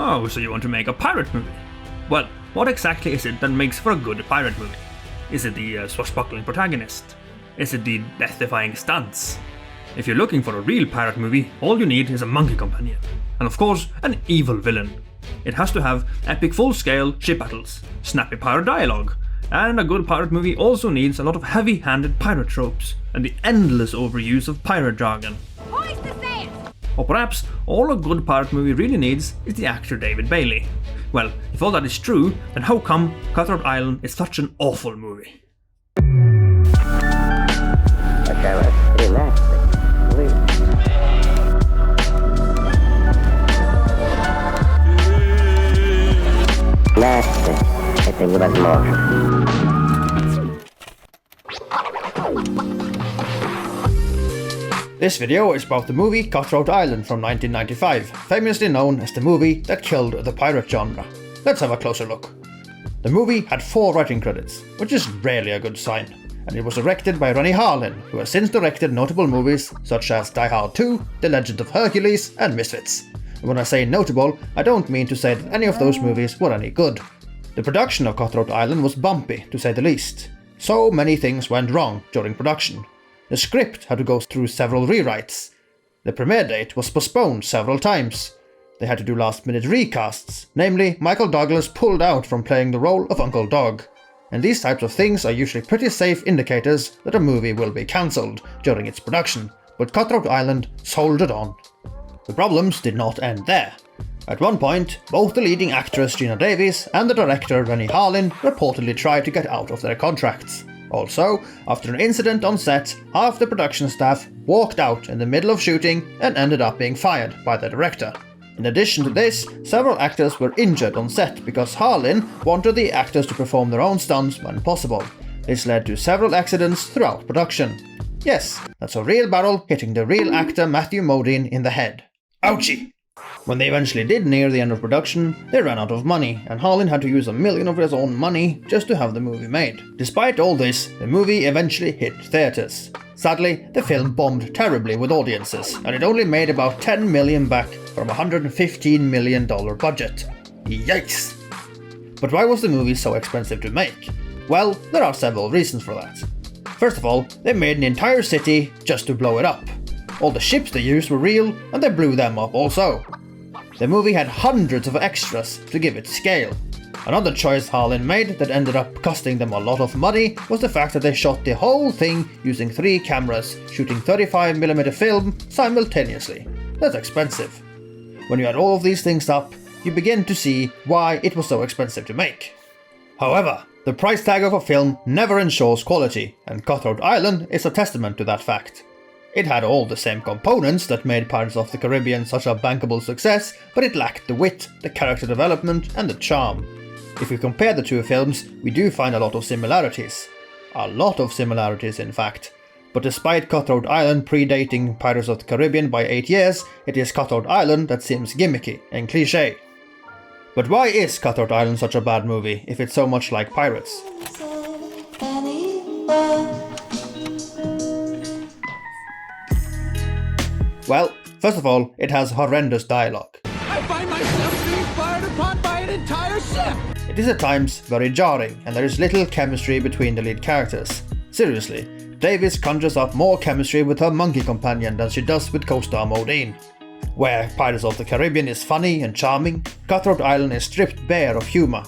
Oh, so you want to make a pirate movie? Well, what exactly is it that makes for a good pirate movie? Is it the swashbuckling protagonist? Is it the death-defying stunts? If you're looking for a real pirate movie, all you need is a monkey companion. And of course, an evil villain. It has to have epic full-scale ship battles, snappy pirate dialogue, and a good pirate movie also needs a lot of heavy-handed pirate tropes, and the endless overuse of pirate jargon. Hoist the sails! Or perhaps all a good pirate movie really needs is the actor David Bailey. Well, if all that is true, then how come Cutthroat Island is such an awful movie? Okay, let's relax. Nasty. Este llevas more. This video is about the movie Cutthroat Island from 1995, famously known as the movie that killed the pirate genre. Let's have a closer look. The movie had 4 writing credits, which is rarely a good sign, and it was directed by Rennie Harlin, who has since directed notable movies such as Die Hard 2, The Legend of Hercules, and Misfits. And when I say notable, I don't mean to say that any of those movies were any good. The production of Cutthroat Island was bumpy, to say the least. So many things went wrong during production. The script had to go through several rewrites. The premiere date was postponed several times. They had to do last-minute recasts, namely Michael Douglas pulled out from playing the role of Uncle Dog. And these types of things are usually pretty safe indicators that a movie will be cancelled during its production, but Cutthroat Island soldiered on. The problems did not end there. At one point, both the leading actress Geena Davis and the director Rennie Harlin reportedly tried to get out of their contracts. Also, after an incident on set, half the production staff walked out in the middle of shooting and ended up being fired by the director. In addition to this, several actors were injured on set because Harlin wanted the actors to perform their own stunts when possible. This led to several accidents throughout production. Yes, that's a real barrel hitting the real actor Matthew Modine in the head. Ouchie! When they eventually did near the end of production, they ran out of money, and Harlin had to use $1 million of his own money just to have the movie made. Despite all this, the movie eventually hit theatres. Sadly, the film bombed terribly with audiences, and it only made about $10 million back from a $115 million budget. Yikes! But why was the movie so expensive to make? Well, there are several reasons for that. First of all, they made an entire city just to blow it up. All the ships they used were real, and they blew them up also. The movie had hundreds of extras to give it scale. Another choice Harlin made that ended up costing them a lot of money was the fact that they shot the whole thing using 3 cameras, shooting 35mm film simultaneously. That's expensive. When you add all of these things up, you begin to see why it was so expensive to make. However, the price tag of a film never ensures quality, and Cutthroat Island is a testament to that fact. It had all the same components that made Pirates of the Caribbean such a bankable success, but it lacked the wit, the character development, and the charm. If we compare the two films, we do find a lot of similarities. A lot of similarities, in fact. But despite Cutthroat Island predating Pirates of the Caribbean by 8 years, it is Cutthroat Island that seems gimmicky and cliché. But why is Cutthroat Island such a bad movie if it's so much like Pirates? Well, first of all, it has horrendous dialogue. I find myself being fired upon by an entire ship! It is at times very jarring, and there is little chemistry between the lead characters. Seriously, Davis conjures up more chemistry with her monkey companion than she does with co-star Modine. Where Pirates of the Caribbean is funny and charming, Cutthroat Island is stripped bare of humor.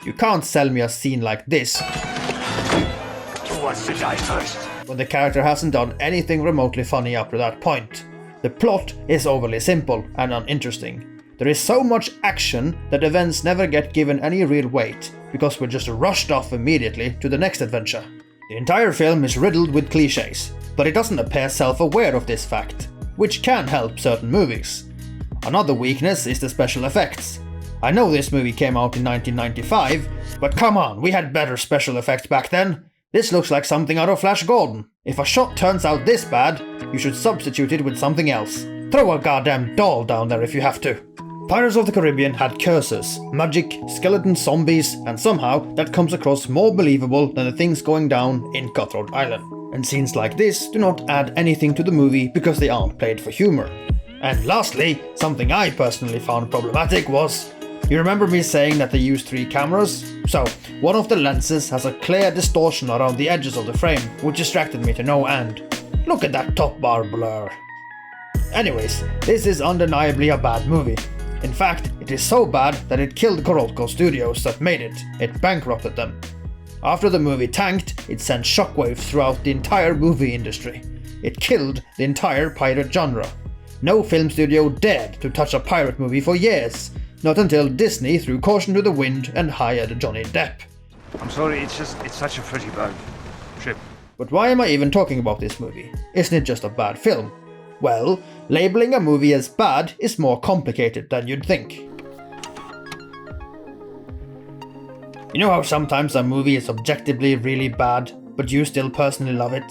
You can't sell me a scene like this Who wants to die first? when the character hasn't done anything remotely funny up to that point. The plot is overly simple and uninteresting. There is so much action that events never get given any real weight, because we're just rushed off immediately to the next adventure. The entire film is riddled with clichés, but it doesn't appear self-aware of this fact, which can help certain movies. Another weakness is the special effects. I know this movie came out in 1995, but come on, we had better special effects back then. This looks like something out of Flash Gordon. If a shot turns out this bad, you should substitute it with something else. Throw a goddamn doll down there if you have to. Pirates of the Caribbean had curses, magic, skeleton zombies, and somehow that comes across more believable than the things going down in Cutthroat Island. And scenes like this do not add anything to the movie because they aren't played for humor. And lastly, something I personally found problematic was You remember me saying that they use 3 cameras? So, one of the lenses has a clear distortion around the edges of the frame, which distracted me to no end. Look at that top bar blur. Anyways, this is undeniably a bad movie. In fact, it is so bad that it killed Korotko Studios that made it. It bankrupted them. After the movie tanked, it sent shockwaves throughout the entire movie industry. It killed the entire pirate genre. No film studio dared to touch a pirate movie for years, not until Disney threw caution to the wind and hired Johnny Depp. I'm sorry, it's such a pretty bad trip. But why am I even talking about this movie? Isn't it just a bad film? Well, labeling a movie as bad is more complicated than you'd think. You know how sometimes a movie is objectively really bad, but you still personally love it?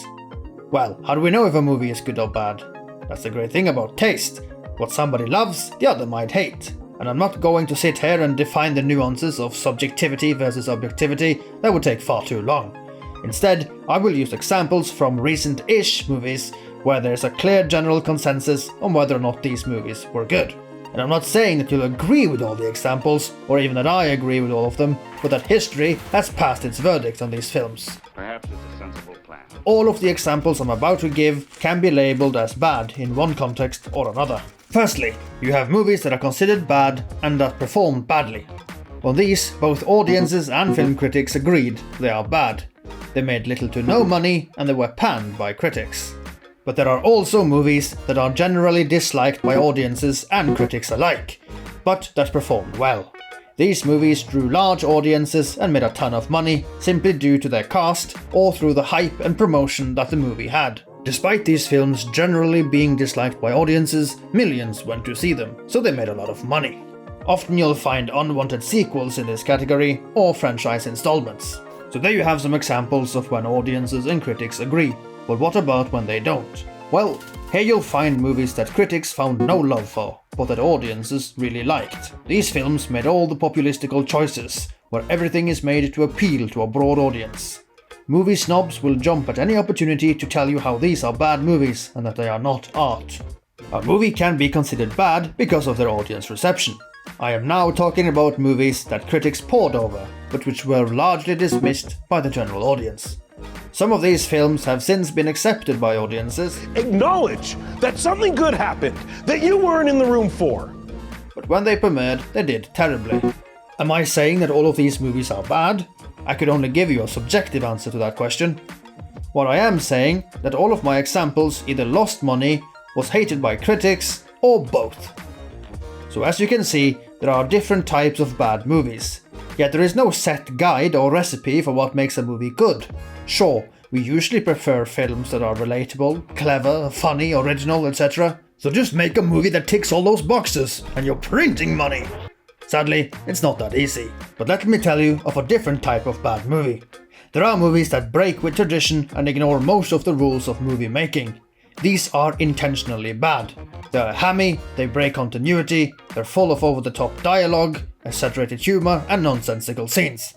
Well, how do we know if a movie is good or bad? That's the great thing about taste. What somebody loves, the other might hate. And I'm not going to sit here and define the nuances of subjectivity versus objectivity, that would take far too long. Instead, I will use examples from recent-ish movies where there's a clear general consensus on whether or not these movies were good. And I'm not saying that you'll agree with all the examples, or even that I agree with all of them, but that history has passed its verdict on these films. Perhaps it's a sensible plan. All of the examples I'm about to give can be labeled as bad in one context or another. Firstly, you have movies that are considered bad and that performed badly. On these, both audiences and film critics agreed they are bad. They made little to no money and they were panned by critics. But there are also movies that are generally disliked by audiences and critics alike, but that performed well. These movies drew large audiences and made a ton of money simply due to their cast or through the hype and promotion that the movie had. Despite these films generally being disliked by audiences, millions went to see them, so they made a lot of money. Often you'll find unwanted sequels in this category or franchise installments. So there you have some examples of when audiences and critics agree. But what about when they don't? Well, here you'll find movies that critics found no love for, but that audiences really liked. These films made all the populistical choices, where everything is made to appeal to a broad audience. Movie snobs will jump at any opportunity to tell you how these are bad movies and that they are not art. A movie can be considered bad because of their audience reception. I am now talking about movies that critics pored over, but which were largely dismissed by the general audience. Some of these films have since been accepted by audiences. Acknowledge that something good happened that you weren't in the room for. But when they premiered, they did terribly. Am I saying that all of these movies are bad? I could only give you a subjective answer to that question. What I am saying that all of my examples either lost money, was hated by critics, or both. So as you can see, there are different types of bad movies. Yet there is no set guide or recipe for what makes a movie good. Sure, we usually prefer films that are relatable, clever, funny, original, etc. So just make a movie that ticks all those boxes, and you're printing money! Sadly, it's not that easy. But let me tell you of a different type of bad movie. There are movies that break with tradition and ignore most of the rules of movie making. These are intentionally bad. They're hammy, they break continuity, they're full of over-the-top dialogue, exaggerated humor, and nonsensical scenes.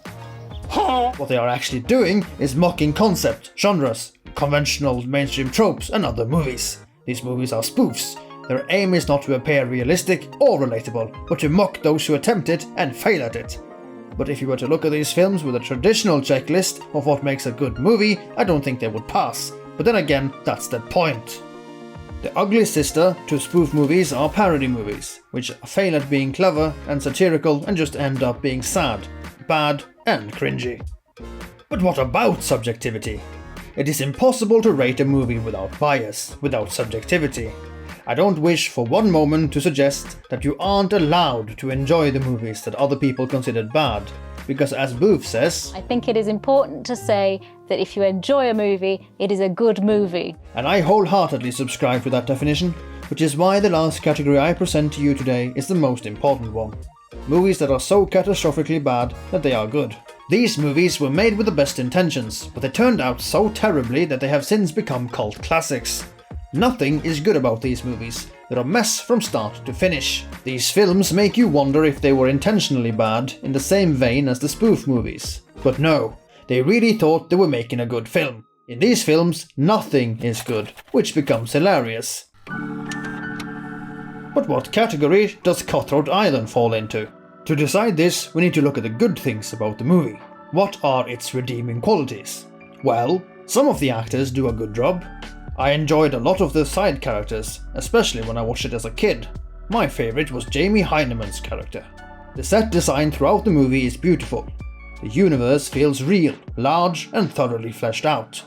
What they are actually doing is mocking concept, genres, conventional mainstream tropes, and other movies. These movies are spoofs. Their aim is not to appear realistic or relatable, but to mock those who attempt it and fail at it. But if you were to look at these films with a traditional checklist of what makes a good movie, I don't think they would pass. But then again, that's the point. The ugly sister to spoof movies are parody movies, which fail at being clever and satirical and just end up being sad, bad, and cringy. But what about subjectivity? It is impossible to rate a movie without bias, without subjectivity. I don't wish for one moment to suggest that you aren't allowed to enjoy the movies that other people considered bad, because as Booth says, I think it is important to say that if you enjoy a movie, it is a good movie. And I wholeheartedly subscribe to that definition, which is why the last category I present to you today is the most important one. Movies that are so catastrophically bad that they are good. These movies were made with the best intentions, but they turned out so terribly that they have since become cult classics. Nothing is good about these movies. They're a mess from start to finish. These films make you wonder if they were intentionally bad in the same vein as the spoof movies. But no, they really thought they were making a good film. In these films, nothing is good, which becomes hilarious. But what category does Cutthroat Island fall into? To decide this, we need to look at the good things about the movie. What are its redeeming qualities? Well, some of the actors do a good job. I enjoyed a lot of the side characters, especially when I watched it as a kid. My favourite was Jamie Hyneman's character. The set design throughout the movie is beautiful. The universe feels real, large and thoroughly fleshed out.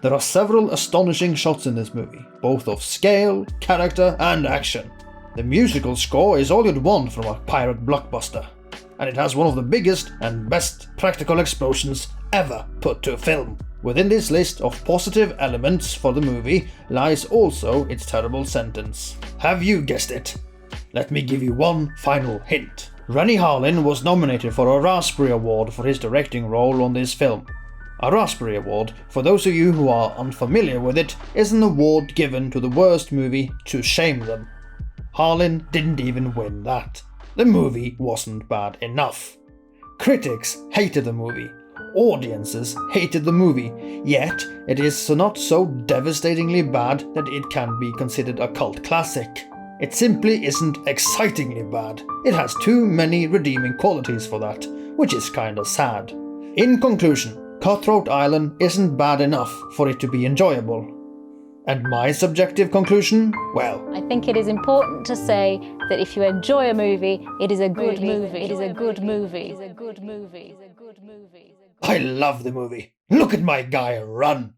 There are several astonishing shots in this movie, both of scale, character and action. The musical score is all you'd want from a pirate blockbuster, and it has one of the biggest and best practical explosions ever put to film. Within this list of positive elements for the movie lies also its terrible sentence. Have you guessed it? Let me give you one final hint. Rennie Harlin was nominated for a Raspberry Award for his directing role on this film. A Raspberry Award, for those of you who are unfamiliar with it, is an award given to the worst movie to shame them. Harlin didn't even win that. The movie wasn't bad enough. Critics hated the movie. Audiences hated the movie, yet it is not so devastatingly bad that it can be considered a cult classic. It simply isn't excitingly bad. It has too many redeeming qualities for that, which is kinda sad. In conclusion, Cutthroat Island isn't bad enough for it to be enjoyable. And my subjective conclusion? Well, I think it is important to say that if you enjoy a movie, it is a good movie. It is a good movie. It is a good movie. I love the movie. Look at my guy run!